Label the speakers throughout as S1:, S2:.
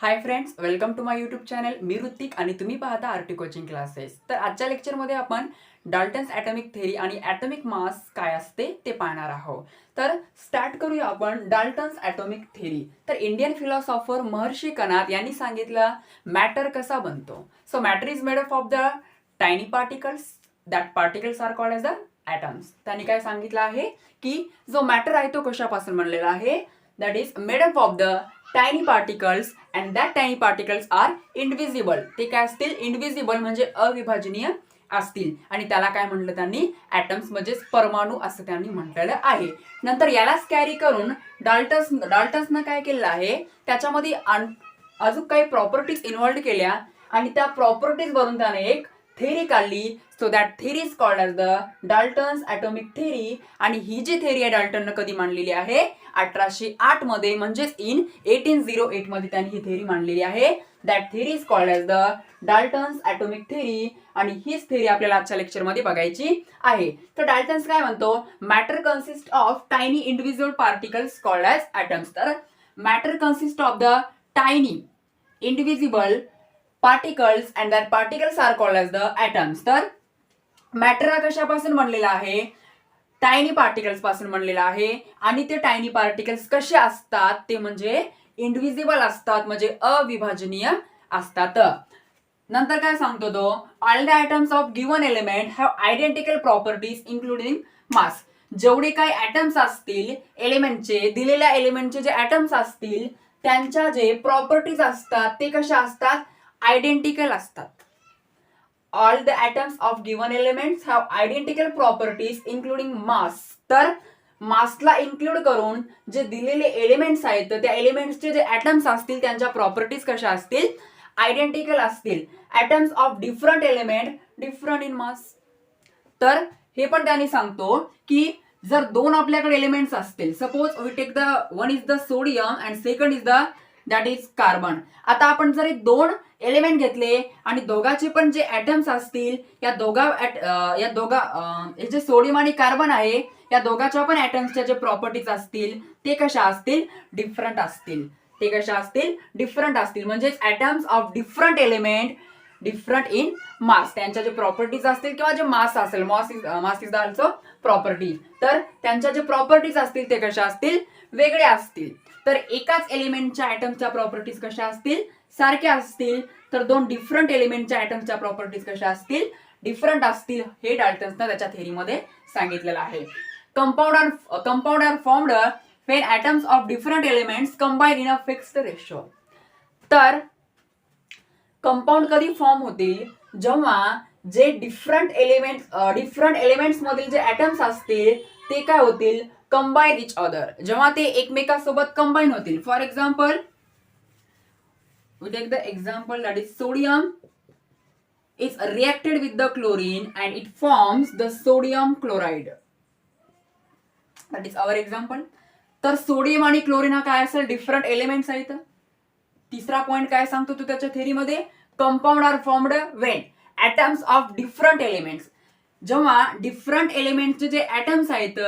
S1: High friends, welcome to my YouTube channel. मी ऋतिक आणि तुम्ही पाहता आरटी कोचिंग क्लासेस. तर आजच्या लेक्चरमध्ये आपण डाल्टन्स ॲटॉमिक थेरी आणि ॲटॉमिक मास काय असते ते पाहणार आहोत. तर स्टार्ट करूया आपण डाल्टन्स ॲटॉमिक थेरी. तर इंडियन फिलॉसॉफर महर्षी कनात यांनी सांगितलं मॅटर कसा बनतो. So matter is made up of the tiny particles. That particles are called as the atoms. त्यांनी काय सांगितलं आहे की जो मॅटर आहे तो कशापासून बनलेला आहे. That is made up of the tiny particles and that tiny particles are invisible. ते काय असतील, इनविजिबल म्हणजे अविभाजनीय असतील. आणि त्याला काय म्हटलं त्यांनी, ॲटम्स म्हणजेच परमाणू असं त्यांनी म्हटलेलं आहे. नंतर यालाच कॅरी करून डाल्टन्सनं काय केलेलं आहे, त्याच्यामध्ये अजून काही प्रॉपर्टीज इन्व्हॉल्व केल्या आणि त्या प्रॉपर्टीज वरून त्याने एक थेरी काढली. So that theory is called as the Dalton's atomic theory. आणि ही जी थेरी आहे डाल्टननं कधी मांडलेली आहे, 1808 मध्ये, म्हणजेच इन 1808 मध्ये त्यांनी ही थेरी मांडलेली आहे. That theory is called as the Dalton's atomic theory. आणि हीच थेरी आपल्याला आजच्या लेक्चरमध्ये बघायची आहे. तर डाल्टन्स काय म्हणतो, matter consist of tiny individual particles called as atoms. तर matter consist of the tiny indivisible particles and that particles are called as the atoms. तर मॅटर हा कशापासून बनलेला आहे, टायनी पार्टिकल्स पासून बनलेला आहे. आणि ते टायनी पार्टिकल्स कसे असतात, ते म्हणजे इंडिव्हिजिबल असतात, म्हणजे अविभाजनीय असतात. नंतर काय सांगतो तो, all the atoms of given element have identical properties including mass. जेवढे काही ॲटम्स असतील एलिमेंटचे, दिलेल्या एलिमेंटचे जे ॲटम्स असतील त्यांच्या जे प्रॉपर्टीज असतात ते कशा असतात, आयडेंटिकल असतात. All the atoms of given elements have identical properties including mass. तर मासला इन्क्लूड करून जे दिलेले एलिमेंट्स आहेत त्या एलिमेंट्सचे जे ॲटम्स असतील त्यांच्या प्रॉपर्टीज कशा असतील, आयडेंटिकल असतील. Atoms of different element different in mass. तर हे पण त्यांनी सांगतो की जर दोन आपल्याकडे एलिमेंट्स असतील, suppose we take the one is the sodium and second is the that is carbon. आता आपण जर दोन एलिमेंट घेतले आणि दोघांचे पण जे ॲटम्स असतील, या दोघा हे जे सोडियम आणि कार्बन आहे या दोघांच्या पण ॲटम्सच्या जे प्रॉपर्टीज असतील ते कशा असतील, डिफरंट असतील. ते कशा असतील, डिफरंट असतील. म्हणजेच atoms of different element different in mass. त्यांच्या जे प्रॉपर्टीज असतील किंवा जे मास असेल, mass is the also property. तर त्यांच्या जे प्रॉपर्टीज असतील ते कशा असतील, वेगळ्या असतील. तर एकाच एलिमेंटच्या ॲटमच्या प्रॉपर्टीज कशा असतील, सारख्या असतील. तर दोन डिफरंट एलिमेंटच्या ॲटमच्या प्रॉपर्टीज कशा असतील, डिफरंट असतील. हे डाल्टन्सनं त्याच्या थेरीमध्ये सांगितलेलं आहे. Compound are formed when atoms of different elements combine in a fixed ratio. तर कंपाऊंड कधी फॉर्म होतील, जेव्हा जे डिफरंट एलिमेंट्स मधील जे ॲटम्स असतील ते काय होतील, कंबाईन इच अदर. जेव्हा ते एकमेकांसोबत कंबाईन होतील. For example we take the example that is sodium is reacted with the chlorine and it forms the sodium chloride. That is our example. तर सोडियम आणि क्लोरीन हा काय असेल, डिफरंट एलिमेंट्स आहेत. तिसरा पॉइंट काय सांगतो तू त्याच्या थेरीमध्ये, compound are formed when atoms of different elements. जेव्हा डिफरंट एलिमेंटचे जे ॲटम्स आहेत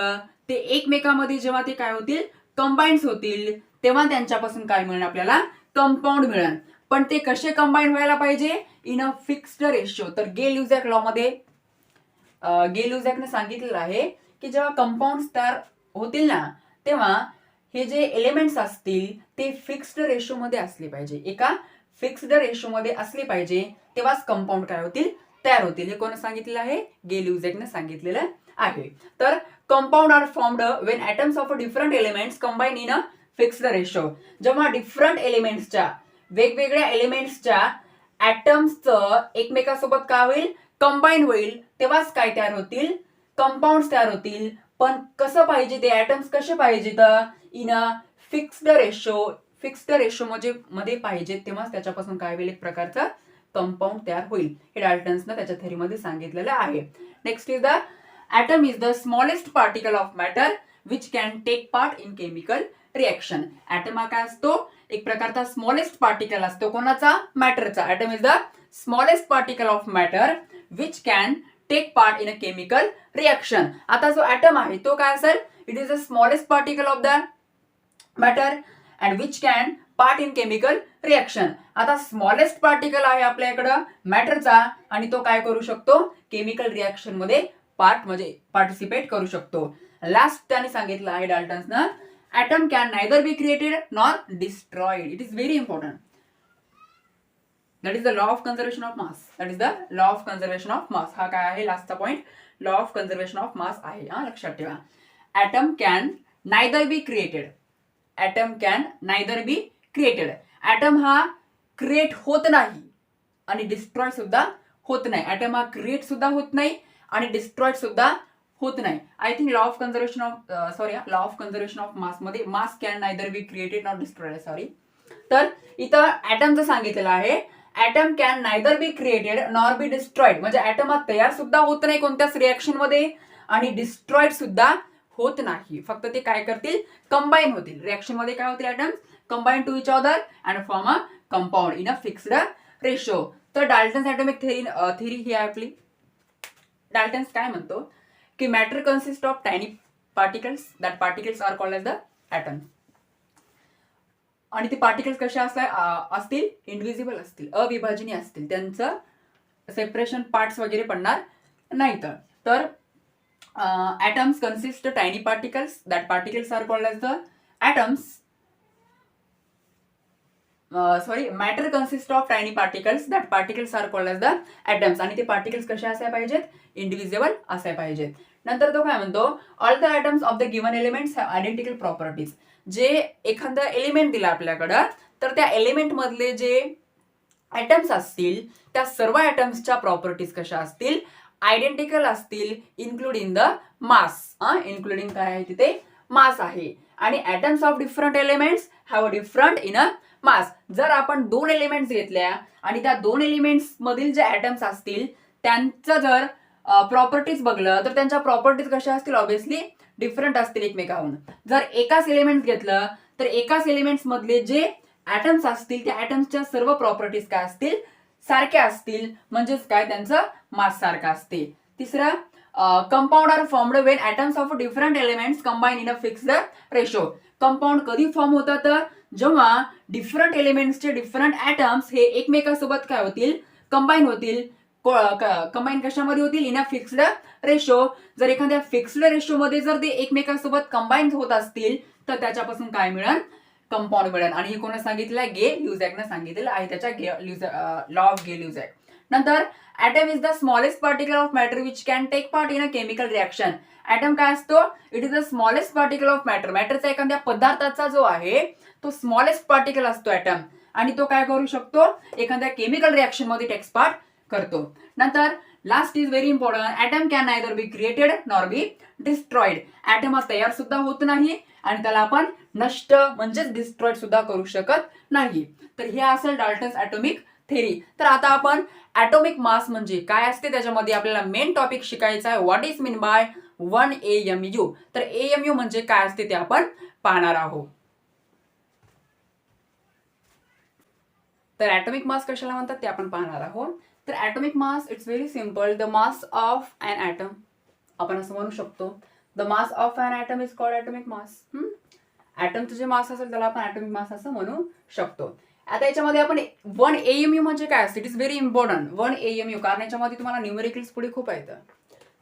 S1: ते एकमेकांमध्ये जेव्हा ते काय होतील, कंबाईन्स होतील, तेव्हा त्यांच्यापासून काय मिळेल आपल्याला, कंपाऊंड मिळेल. पण ते कसे कंबाईन व्हायला पाहिजे, इन अ फिक्स्ड रेशिओ. तर गे-ल्युझॅक लॉ मध्ये गे-ल्युझॅकने सांगितलेलं आहे की जेव्हा कंपाऊंड्स तयार होतील ना, तेव्हा हे जे एलिमेंट्स असतील ते फिक्स्ड रेशो मध्ये असले पाहिजे. एका फिक्स्ड रेशो मध्ये असले पाहिजे, तेव्हाच कंपाऊंड काय होतील, तयार होतील. हे कोण सांगितलेलं आहे, गे-ल्युझॅकने सांगितलेलं आहे. तर compound are formed when atoms of different elements combine in a fixed ratio. जेव्हा डिफरंट एलिमेंट्सच्या, वेगवेगळ्या एलिमेंट्सच्या ॲटम्सचं एकमेकांसोबत काय होईल, कंबाईन होईल, तेव्हाच काय तयार होतील, कंपाऊंड तयार होतील. पण कसं पाहिजे, ते ॲटम्स कसे पाहिजे, तर इन अ फिक्स्ड रेशो मध्ये पाहिजे, तेव्हाच त्याच्यापासून काय होईल, एक प्रकारचा कंपाऊंड तयार होईल. हे डाल्टन्सनं त्याच्या थेरीमध्ये सांगितलेलं आहे. Next is the atom is the smallest particle of matter which can take part in chemical reaction. Atom हा काय असतो, एक प्रकारचा स्मॉलेस्ट पार्टिकल असतो. कोणाचा, मॅटरचा. Atom is the smallest particle of matter which can take part in a chemical reaction. आता जो ॲटम आहे तो काय असेल, it is the smallest particle of the matter and which can part in chemical reaction. आता smallest particle आहे आपल्याकडं मॅटरचा आणि तो काय करू शकतो केमिकल रिएक्शन मध्ये पार्टिसिपेट करू शकतो. लास्ट त्याने सांगितलं आहे डाल्टन्सनं atom can neither be created nor destroyed. It is very important. That is the law of conservation of mass. That is the law of conservation of mass. हा काय आहे लास्टचा point law of conservation of mass आहे. लक्षात ठेवा. Atom can neither be created. Atom can neither be created. Atom हा create होत नाही आणि डिस्ट्रॉय सुद्धा होत नाही. ॲटम हा क्रिएट सुद्धा होत नाही आणि डिस्ट्रॉय सुद्धा होत नाही. I think law of conservation of law of conservation of mass मध्ये mass can neither be created not destroyed. Sorry. तर इथं ॲटमचं सांगितलेलं आहे atom can neither be created nor be destroyed. म्हणजे ॲटम हा तयार सुद्धा होत नाही कोणत्याच रिएक्शन मध्ये आणि डिस्ट्रॉइड सुद्धा होत नाही. फक्त ते काय करतील कंबाईन होतील. रिएक्शन मध्ये काय होतील atoms combine to each other and form a compound in a fixed ratio. तर डाल्टन्स ॲटॉमिक थेरी ही आहे आपली. डाल्टन्स काय म्हणतो की matter consist of tiny particles. That particles are called as the atom. आणि ते पार्टिकल्स कसे असतील इनविजिबल असतील अविभाजनीय असतील. त्यांचं सेपरेशन पार्ट्स वगैरे पडणार नाही. तर atoms consist of tiny particles. That particles are called as the atoms. Matter consists of tiny particles. That particles are called as the atoms. आणि ते particles कसे असायला पाहिजेत इंडिव्हिजिबल असायला पाहिजेत. नंतर तो काय म्हणतो all the atoms of the given elements have identical properties. जे एखादा एलिमेंट दिला आपल्याकडं तर त्या एलिमेंट मधले जे ॲटम्स असतील त्या सर्व ॲटम्सच्या प्रॉपर्टीज कशा असतील आयडेंटिकल असतील इन्क्लुडिंग द मास. इन्क्लुडिंग काय आहे तिथे मास आहे. आणि atoms of different elements have a different in a mass. जर आपण दोन एलिमेंट्स घेतल्या आणि त्या दोन एलिमेंट्स मधील जे ॲटम्स असतील त्यांचं जर प्रॉपर्टीज बघलं तर त्यांच्या प्रॉपर्टीज कशा असतील ऑब्व्हियसली डिफरंट असतील एकमेकाहून. जर एकाच एलिमेंट घेतलं तर एकाच एलिमेंट्स मधले जे ॲटम्स असतील त्या ॲटम्सच्या सर्व प्रॉपर्टीज काय असतील सारख्या असतील. म्हणजेच काय त्यांचं मास सारखं असते. तिसरा compound are formed when atoms of different elements combine in a fixed ratio. Compound कधी फॉर्म होतात तर जेव्हा डिफरंट एलिमेंट्सचे डिफरंट ॲटम्स हे एकमेकांसोबत काय होतील कंबाईन होतील. कंबाईन कशामध्ये होतील इन अ फिक्स्ड रेशो. जर एखाद्या फिक्स्ड रेशो मध्ये जर ते एकमेकांसोबत कंबाईन होत असतील तर त्याच्यापासून काय मिळेल कंपाऊंड मिळेल. आणि हे कोणा सांगितलं गे ल्यूझॅकने सांगितलेलं आहे त्याच्या लॉ ऑफ गे ल्यूझॅक. नंतर atom is the smallest particle of matter which can take part in a chemical reaction. Atom काय असतो it is the smallest particle of matter. मॅटरचा एखाद्या पदार्थाचा जो आहे तो स्मॉलेस्ट पार्टिकल असतो ॲटम आणि तो काय करू शकतो एखाद्या केमिकल रिएक्शन मध्ये टेक्स पार्ट करतो. नंतर last is very important atom can neither be created nor be destroyed. Atom हा तयार सुद्धा होत नाही आणि त्याला आपण नष्ट म्हणजेच डिस्ट्रॉइड सुद्धा करू शकत नाही. तर हे असेल डाल्टन्स ॲटॉमिक थेरी. तर आता आपण ॲटॉमिक मास म्हणजे काय असते त्याच्यामध्ये आपल्याला मेन टॉपिक शिकायचा आहे what is mean by 1 AMU. तर AMU म्हणजे काय असते ते आपण पाहणार आहोत. तर ॲटॉमिक मास कशाला म्हणतात ते आपण पाहणार आहोत. तर atomic mass it's very simple. The mass of an atom आपण असं म्हणू शकतो the mass of an atom is called atomic mass. ॲटमचं जे मास असेल त्याला आपण ॲटॉमिक मास असं म्हणू शकतो. आता याच्यामध्ये आपण 1 AMU म्हणजे काय असते it is very important 1 AMU कारण याच्यामध्ये तुम्हाला न्यूमेरिकल्स पुढे खूप आहेत.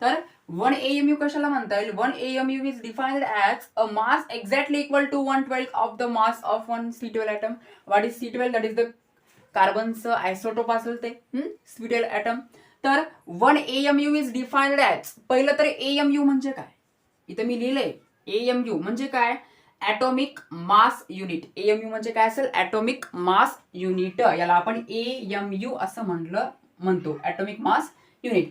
S1: तर 1 AMU कशाला म्हणता येईल 1 AMU is defined as a mass exactly equal to 1/12 of the mass of 1 C12 atom. What is C12 that is the कार्बनचं आयसोटोप असेल ते C12 ॲटम. तर 1 AMU इज डिफाइन्ड ॲज पहिलं तर AMU म्हणजे काय इथं मी लिहिलंय AMU म्हणजे काय ॲटॉमिक मास युनिट. AMU म्हणजे काय असेल ॲटॉमिक मास युनिट. याला आपण AMU असं म्हणतो ॲटॉमिक मास युनिट.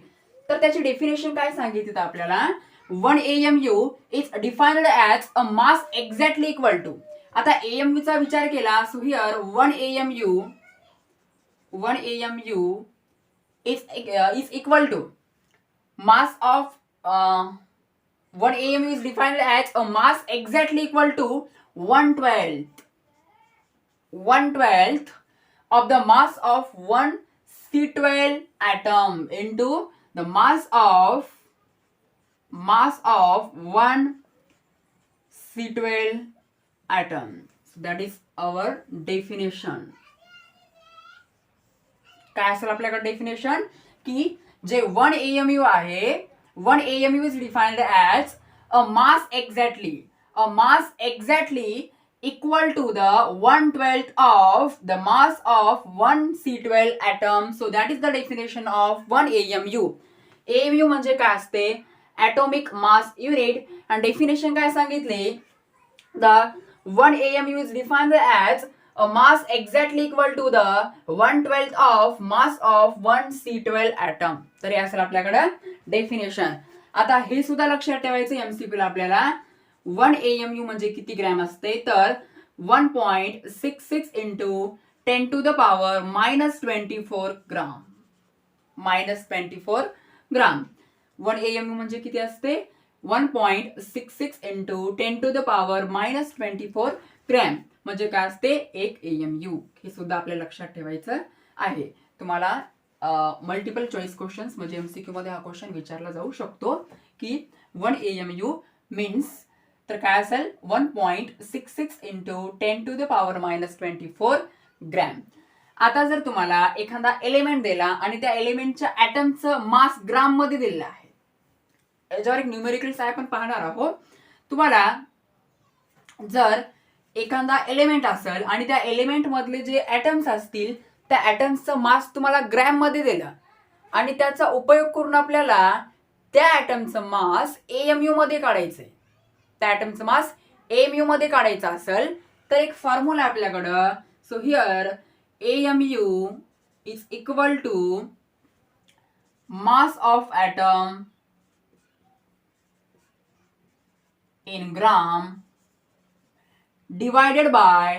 S1: तर त्याची डेफिनेशन काय सांगितली आपल्याला 1 AMU is defined as a mass exactly equal to. आता AMU चा विचार केला so here 1 AMU is equal to mass of 1 AMU is defined as a mass exactly equal to 1/12 of the mass of 1 C12 atom into the mass of 1 C12 atom. So that is our definition काय असेल आपल्याकडे definition की जे 1 AMU आहे 1 AMU is defined as a mass exactly equal to the 1/12 of the mass of one C12 atom. So that is the definition of 1 AMU. AMU म्हणजे काय असते atomic mass unit and definition काय सांगितले the 1 AMU is defined as a mass exactly equal to the 1/12 of mass of one C12 atom. तर हे असेल आपल्याकडे definition. आता हे सुद्धा लक्षात ठेवायचं MCQ ला आपल्याला 1 AMU म्हणजे किती ग्रॅम असते तर 1.66 into 10 to the power minus 24 gram. Minus 24 gram. 1 AMU म्हणजे किती असते 1.66 into 10 to the power minus 24 gram म्हणजे काय असते 1 AMU. हे सुद्धा आपल्या लक्षात ठेवायचं आहे. तुम्हाला मल्टिपल चॉईस क्वेश्चन्स म्हणजे MCQ मध्ये हा क्वेश्चन विचारला जाऊ शकतो की 1 AMU मीन्स तर काय असेल 1.66 into 10 to the power minus 24 gram. आता जर तुम्हाला एखादा एलिमेंट दिला आणि त्या एलिमेंटच्या ॲटमचं मास ग्राम मध्ये दिलेलं आहे याच्यावर एक न्यूमेरिकल्स आहे आपण पाहणार आहोत. तुम्हाला जर एखादा एलिमेंट असेल आणि त्या एलिमेंट मधले जे ॲटम्स असतील त्या ॲटम्सचं मास तुम्हाला ग्रॅम मध्ये दिलं आणि त्याचा उपयोग करून आपल्याला त्या ॲटमचं मास AMU मध्ये काढायचंय त्या ॲटमचं मास AMU मध्ये काढायचं असेल तर एक फॉर्म्युला आपल्याकडं. So here AMU is equal to mass of atom in gram divided by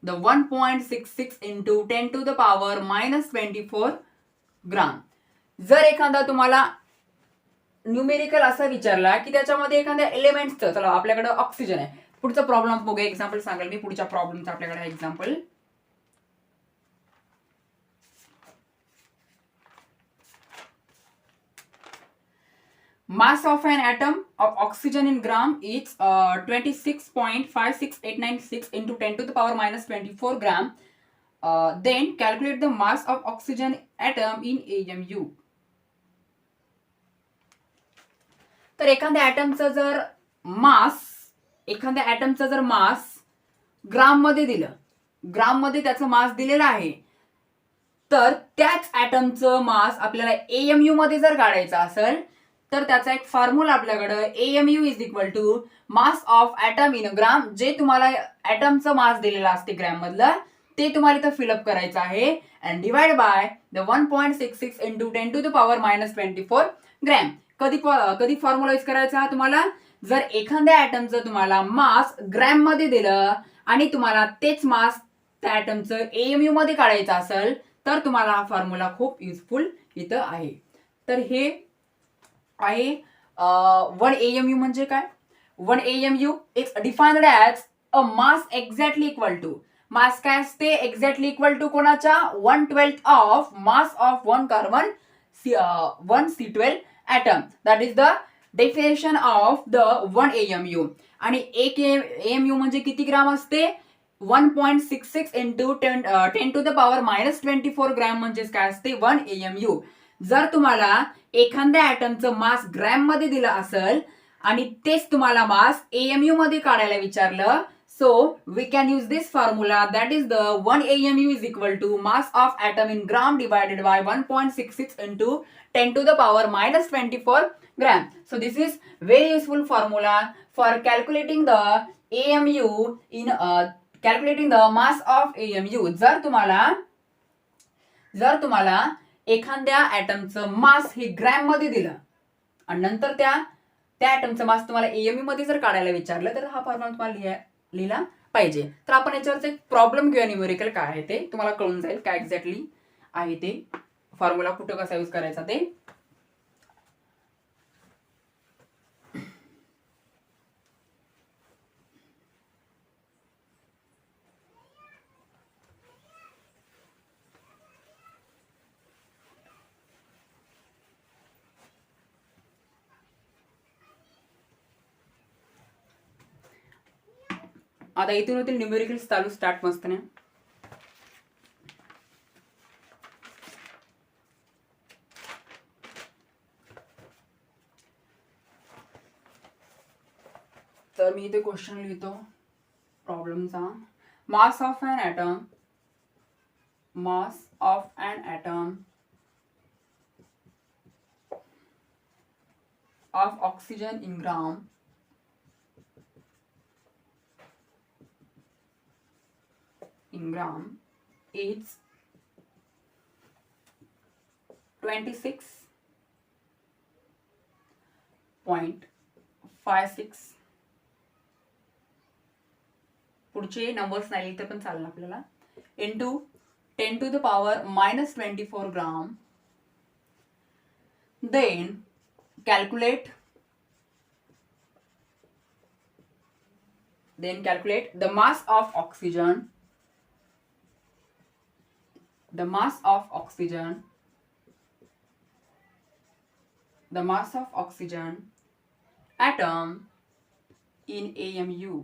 S1: the 1.66 into 10 to the power minus 24 ग्राम. जर एखादा तुम्हाला न्यूमेरिकल असा विचारला की त्याच्यामध्ये एखाद्या एलिमेंट्सचं चला आपल्याकडे ऑक्सिजन आहे पुढचा प्रॉब्लेम बघूया एक्झाम्पल सांगाल मी पुढच्या प्रॉब्लेमचा आपल्याकडे example. Mass of an atom of oxygen in gram is 26.56896 into 10 to the power minus 24 gram. Then calculate the mass of oxygen atom in AMU. तर एखाद्या ॲटमचं जर मास ग्राम मध्ये दिलं ग्राम मध्ये त्याचं मास दिलेलं आहे तर त्याच ॲटमचं मास आपल्याला AMU मध्ये जर काढायचं असेल तर त्याचा एक फॉर्म्युला आपल्याकडे AMU is equal to mass of atom in gram. जे तुम्हाला ॲटमचं मास दिलेलं असते ग्रॅम मधलं ते तुम्हाला इथं फिलअप करायचं आहे and divide by the 1.66 into 10 to the power minus 24 gram. कधी फॉर्म्युला यूज करायचा तुम्हाला जर एखाद्या ॲटमचं तुम्हाला मास ग्रॅम मध्ये दिलं आणि तुम्हाला तेच मास त्या ॲटमचं AMU मध्ये काढायचं असेल तर तुम्हाला हा फॉर्म्युला खूप युजफुल इथं आहे. तर हे आहे 1 AMU म्हणजे काय 1 AMU is defined as a mass exactly equal to mass काय असते एक्झॅक्टली इक्वल टू कोणाच्या 1/12 of mass of one carbon 1 C12 atom. That is the definition of the 1 AMU. आणि 1 AMU म्हणजे किती ग्राम असते 1.66 into 10 to the power minus 24 gram म्हणजे काय असते 1 AMU. जर तुम्हाला एखाद्या ॲटमचं मास ग्रॅम मध्ये दिलं असेल आणि तेच तुम्हाला मास AMU मध्ये काढायला विचारलं so we can use this formula that is the 1 AMU is equal to mass of atom in gram divided by 1.66 into 10 to the power minus 24 gram. So this is very useful formula for calculating the AMU in calculating the mass of AMU. जर तुम्हाला एखाद्या ॲटमचं मास हे gram मध्ये दिलं आणि नंतर त्या ॲटमचं मास तुम्हाला AMU मध्ये जर काढायला विचारलं तर हा फॉर्म्युला तुम्हाला लिहिला पाहिजे. तर आपण याच्यावरच एक प्रॉब्लेम घेऊया न्यूमेरिकल काय आहे ते तुम्हाला कळून जाईल काय एक्झॅक्टली आहे ते फॉर्म्युला कुठं कसा यूज करायचा ते. आता इथून होतील न्यूमेरिकल्स चालू स्टार्ट मस्तने. तर मी इथे क्वेश्चन लिहितो प्रॉब्लेमचा. Mass of an atom, mass of an atom of oxygen in gram is 26.56. पुढचे नंबर्स नाही लिहिते पण चालेल आपल्याला. Into 10 to the power minus 24 gram. Then calculate the mass of oxygen, atom in AMU.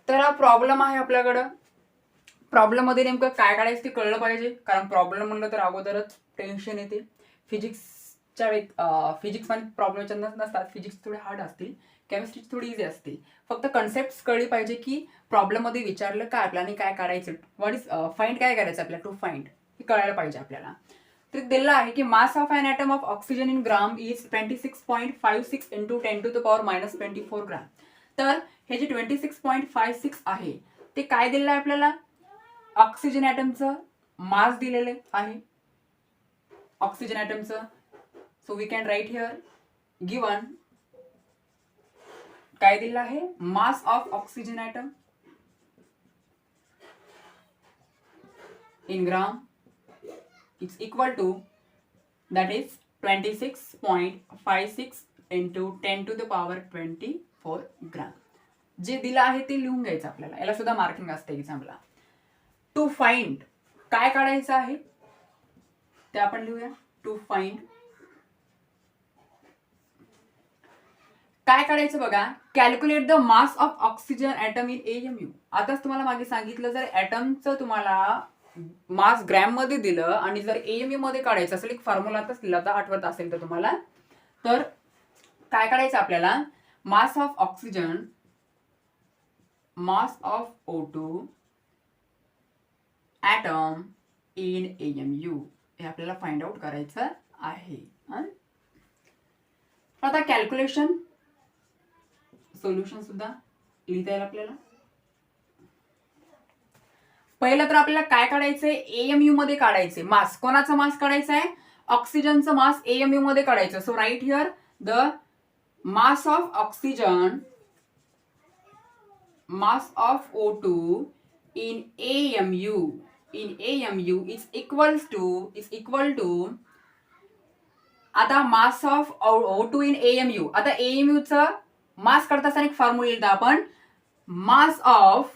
S1: तर हा प्रॉब्लेम आहे आपल्याकडं. प्रॉब्लेम मध्ये नेमकं काय काढायचं ते कळलं पाहिजे, कारण प्रॉब्लेम म्हणलं तर अगोदरच टेन्शन येते. फिजिक्स मध्ये प्रॉब्लेम नसतात. फिजिक्स थोडे हार्ड असतील, केमिस्ट्री थोडी इझी असतील. फक्त कन्सेप्ट कळली पाहिजे की प्रॉब्लेम मध्ये विचारलं काय आपल्याला आणि काय काढायचं, व्हॉट इज फाइंड काय करायचं आपल्याला, टू फाइंड हे कळायला पाहिजे आपल्याला. तर दिलेलं आहे की mass of an atom of oxygen in gram is 26.56 into 10 to the power minus 24 gram. तर हे जे 26.56 आहे ते काय दिलेलं आहे आपल्याला, ऑक्सिजन ॲटमचं मास दिलेले आहे. ऑक्सिजन ॲटमचं, so we can write here given काय दिलेलं आहे, mass of oxygen atom in gram is equal to, that is 26.56 into 10 to the power 24 gram. जे दिलं आहे ते लिहून घ्यायचं आपल्याला. याला सुद्धा मार्किंग असते एक्झामला. टू फाइंड काय काढायचं आहे ते आपण लिहूया. टू फाइंड काय काढायचं बघा, calculate the mass of oxygen atom in AMU. आताच तुम्हाला मागे सांगितलं, जर ॲटमचं तुम्हाला मास ग्रॅम मध्ये दिलं आणि जर AMU मध्ये काढायचं असेल, एक फॉर्म्युला आताच दिला होता, आठवत असेल तर तुम्हाला, तर काय काढायचं आपल्याला, mass of oxygen, mass of O2 atom in AMU हे आपल्याला फाइंड आउट करायचं आहे. आता कॅल्क्युलेशन सोल्युशन सुद्धा लिहिता येईल आपल्याला. पहिलं तर आपल्याला काय काढायचंय, AMU मध्ये काढायचंय मास. कोणाचा मास काढायचा आहे, ऑक्सिजनचा मास AMU मध्ये काढायचं. So right here the mass of oxygen, mass of O2 in AMU is equal to आता mass of O2 in AMU. आता AMU चा मास काढता असताना एक फॉर्म्युला लिहितो आपण, mass of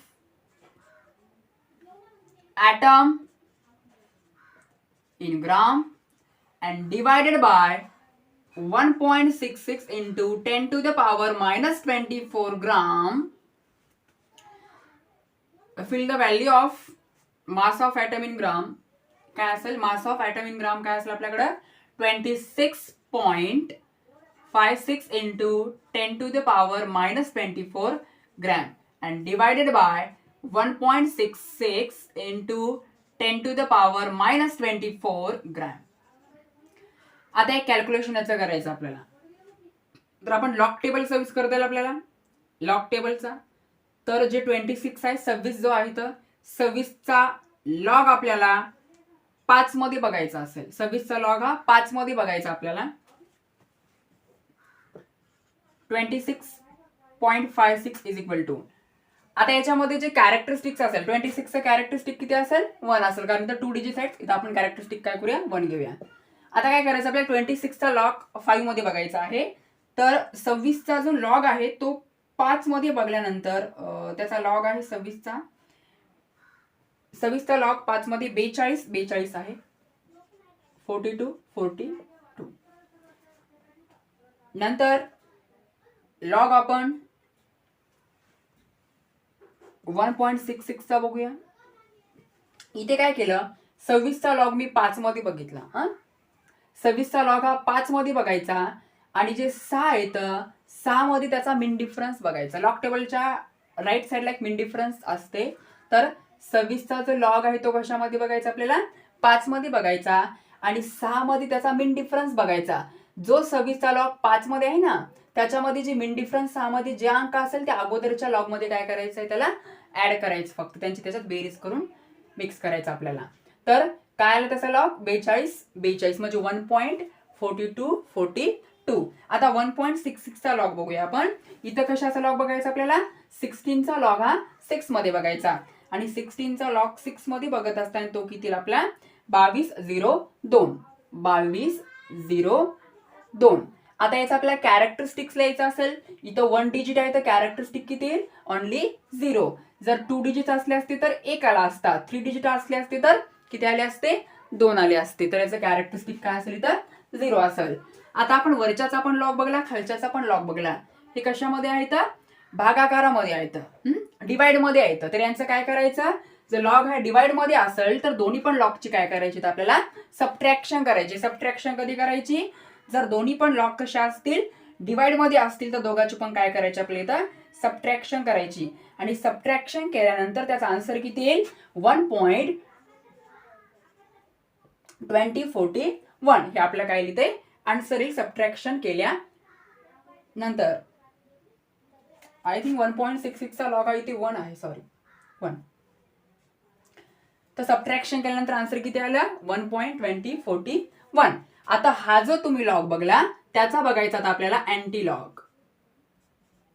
S1: atom in gram and divided by 1.66 into 10 to the power minus 24 gram. Fill the value of mass of atom in gram. काय असेल, मास ऑफ ॲटम इन ग्राम काय असेल आपल्याकडे, 26.56 into 10 to the power minus 24 gram and divided by 1.66 into 10 to the power minus 24 gram. आता एक calculation याचं करायचं आपल्याला. तर आपण लॉग टेबलचा यूज करता येईल आपल्याला, लॉग टेबलचा. तर जे 26 आहे, 26 जो आहे तर 26चा लॉग आपल्याला 5 मध्ये बघायचा असेल. 26चा लॉग हा 5 मध्ये बघायचा आपल्याला. 26.56 इज इक्वल टू, आता याच्यामध्ये जे कॅरेक्टरिस्टिक्स असेल, 26चं कॅरेक्टरिस्टिक किती असेल, 1 असेल, कारण तर 2 डिजिट आहेत. इथं आपण कॅरेक्टरिस्टिक काय करूया, 1 घेऊया. आता काय करायचं आपल्याला, 26चा लॉग 5 मध्ये बघायचा आहे. तर 26चा जो लॉग आहे तो 5 मध्ये बघल्यानंतर त्याचा लॉग आहे 26चा लॉग 5 मध्ये 42 आहे, 42. नंतर लॉग आपण 1.66चा बघूया. इथे काय केलं, 26चा लॉग मी 5 मध्ये बघितला. 26चा लॉग हा 5 मध्ये बघायचा आणि जे 6 येतं 6 मध्ये त्याचा मिन डिफरन्स बघायचा. लॉग टेबलच्या राईट साईडला एक मिन डिफरन्स असते. तर 26चा जो लॉग आहे तो कशामध्ये बघायचा आपल्याला, 5 मध्ये बघायचा आणि 6 मध्ये त्याचा मिन डिफरन्स बघायचा. जो 26चा लॉग 5 मध्ये आहे ना, त्याच्यामध्ये जे मिन डिफरन्स 6 मध्ये जे अंक असेल त्या अगोदरच्या लॉग मध्ये काय करायचं आहे, त्याला ऍड करायचं. फक्त त्यांची त्याच्यात बेरीज करून मिक्स करायचं आपल्याला. तर काय आलं त्याचा लॉग 42 म्हणजे 1.4242. आता 1.66चा लॉग बघूया आपण. इथं कशाचा लॉग बघायचा आपल्याला, 16चा लॉग हा 6 मध्ये बघायचा आणि 16चा लॉग 6 मध्ये बघत असताना तो कितीला आपला 2202. 2202. आता याचा आपल्याला कॅरेक्टरिस्टिक्स लिहायचं असेल. इथं 1 डिजिट आहे तर कॅरेक्टरिस्टिक किती येईल, ओनली 0. जर 2 डिजिट असले असते तर 1 आला असता. 3 डिजिट असले असते तर किती आले असते, 2 आले असते. तर याचं कॅरेक्टरिस्टिक काय असेल, तर 0 असेल. आता आपण वरच्याचा पण लॉग बघला, खालच्याचा पण लॉग बघला. हे कशामध्ये आहेत, भागाकारामध्ये आहेत, डिवाइड मध्ये आहेत. तर यांचं काय करायचं, जर लॉग हा डिवाइड मध्ये असेल तर दोन्ही पण लॉगची काय करायची, तर आपल्याला सबट्रॅक्शन करायची. सबट्रॅक्शन कधी करायची, जर दोन्ही पण लॉग कशा असतील, डिवाइड मध्ये असतील तर दोघांची पण काय करायची आपल्याला, इथं सबट्रॅक्शन करायची. आणि सबट्रॅक्शन केल्यानंतर त्याचा आन्सर किती येईल, 1.2041. हे आपल्या काय लिहिते आन्सर येईल सबट्रॅक्शन केल्यानंतर. आय थिंक 1.66चा लॉग आहे, इथे 1 आहे, सॉरी 1. तर सबट्रॅक्शन केल्यानंतर आन्सर किती आलं, 1.2041. आता हा जो तुम्ही लॉग बघला त्याचा बघायचा आता आपल्याला अँटी लॉग.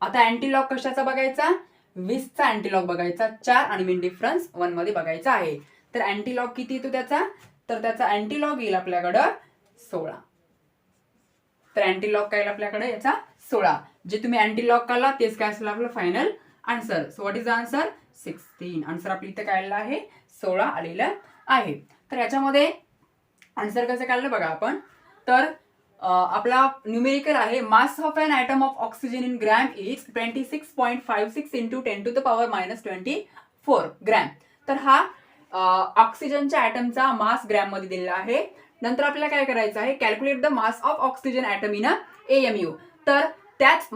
S1: आता अँटी लॉग कशाचा बघायचा, 20चा अँटी लॉग बघायचा. 4 आणि मिन डिफरन्स 1 मध्ये बघायचा आहे. तर अँटी लॉग किती येतो त्याचा, तर त्याचा अँटी लॉग येईल आपल्याकडं 16. तर अँटी लॉग काय आपल्याकडे याचा 16. जे तुम्ही अँटी लॉग काढला तेच काय असेल आपलं final answer. So what is the answer, 16. Answer आपल्या इथे काय आलेला आहे, 16 आलेलं आहे. तर याच्यामध्ये आन्सर कसं काढलं बघा आपण. तर आपला न्यूमेरिकल आहे, mass of an atom of oxygen in gram is 26.56 into 10⁻24 gram. तर हा ऑक्सिजनच्या ॲटमचा मास ग्रॅम मध्ये दिलेला आहे. नंतर आपल्याला काय करायचं आहे, calculate the mass of oxygen atom in AMU. तर त्याच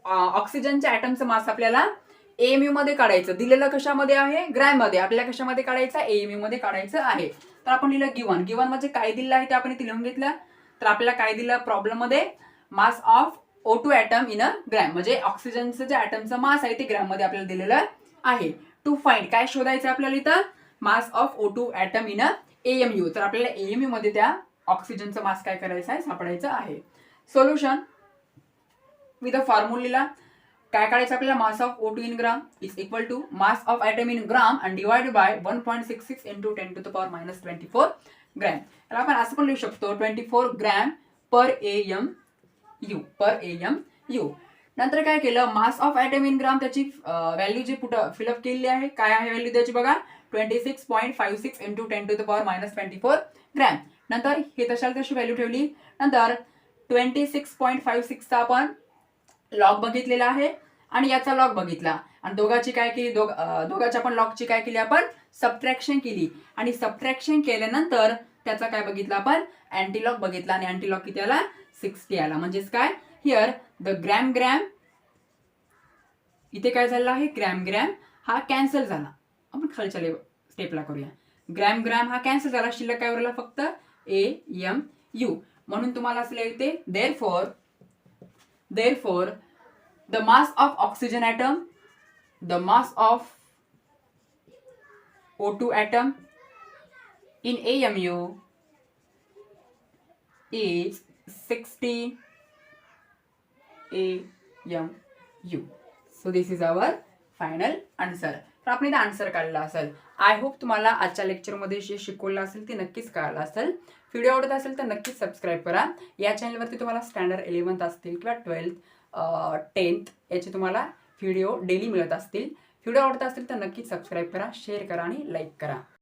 S1: ऑक्सिजनच्या ॲटमचं मास आपल्याला AMU मध्ये काढायचं. दिलेलं कशामध्ये आहे, ग्रॅम मध्ये. आपल्याला कशामध्ये काढायचं, AMU मध्ये काढायचं आहे. तर आपण लिहिलं गिवन म्हणजे काय दिलं आहे ते आपण इथे लिहून घेतलं. तर आपल्याला काय दिलं प्रॉब्लेम मध्ये, mass of O2 atom in gram म्हणजे ऑक्सिजनचं जे ॲटमचं मास आहे ते ग्रॅम मध्ये आपल्याला दिलेलं आहे. टू फाइंड काय शोधायचं आपल्याला इथं, mass of O2 atom in AMU. तर आपल्याला AMU मध्ये त्या ऑक्सिजनचं मास काय करायचं आहे, सापडायचं आहे. सोल्युशन विथ फॉर्म्युला काय काढायचं आपल्याला, mass of O2 in gram is equal to mass of atom in gram आणि डिवाइड बाय 1.66 इंटू 10⁻24 ग्रॅम. तर आपण असं पण लिहू शकतो 24 ग्रॅम पर AMU. नंतर काय केलं, मास ऑफ ॲटम इन ग्राम त्याची व्हॅल्यू जी पुढे फिलअप केलेली आहे, काय आहे व्हॅल्यू त्याची बघा, 26.56 इंटू 10⁻24 ग्रॅम. नंतर हे तशाला तशी व्हॅल्यू ठेवली. नंतर 26.56चा आपण लॉग बघितलेला आहे आणि याचा लॉग बघितला आणि दोघांची काय केली, दोघांच्या पण लॉगची काय केली आपण, सबट्रॅक्शन केली. आणि सबट्रॅक्शन केल्यानंतर त्याचा काय बघितला आपण, अँटीलॉग बघितला आणि अँटीलॉग किती आला, 60 आला. म्हणजेच काय, हिअर द ग्रॅम इथे काय झालं आहे, ग्रॅम हा कॅन्सल झाला. आपण खालच्या स्टेपला करूया. ग्रॅम हा कॅन्सल झाला, शिल्लक काय उरला फक्त AMU. म्हणून तुम्हाला असं लिहायचे, therefore the mass of oxygen atom, the mass of O2 atom in AMU is 60 AMU. So this is our final answer. तर आपण इथे आन्सर काढला असेल. आय होप तुम्हाला आजच्या लेक्चरमध्ये जे शिकवलं असेल ते नक्कीच कळालं असेल. व्हिडिओ आवडत असेल तर नक्कीच सबस्क्राईब करा. या चॅनलवरती तुम्हाला स्टँडर्ड 11th असतील किंवा 12th 10th याचे तुम्हाला व्हिडिओ डेली मिळत असतील. व्हिडिओ आवडत असेल तर नक्कीच सबस्क्राईब करा, शेअर करा आणि लाईक करा.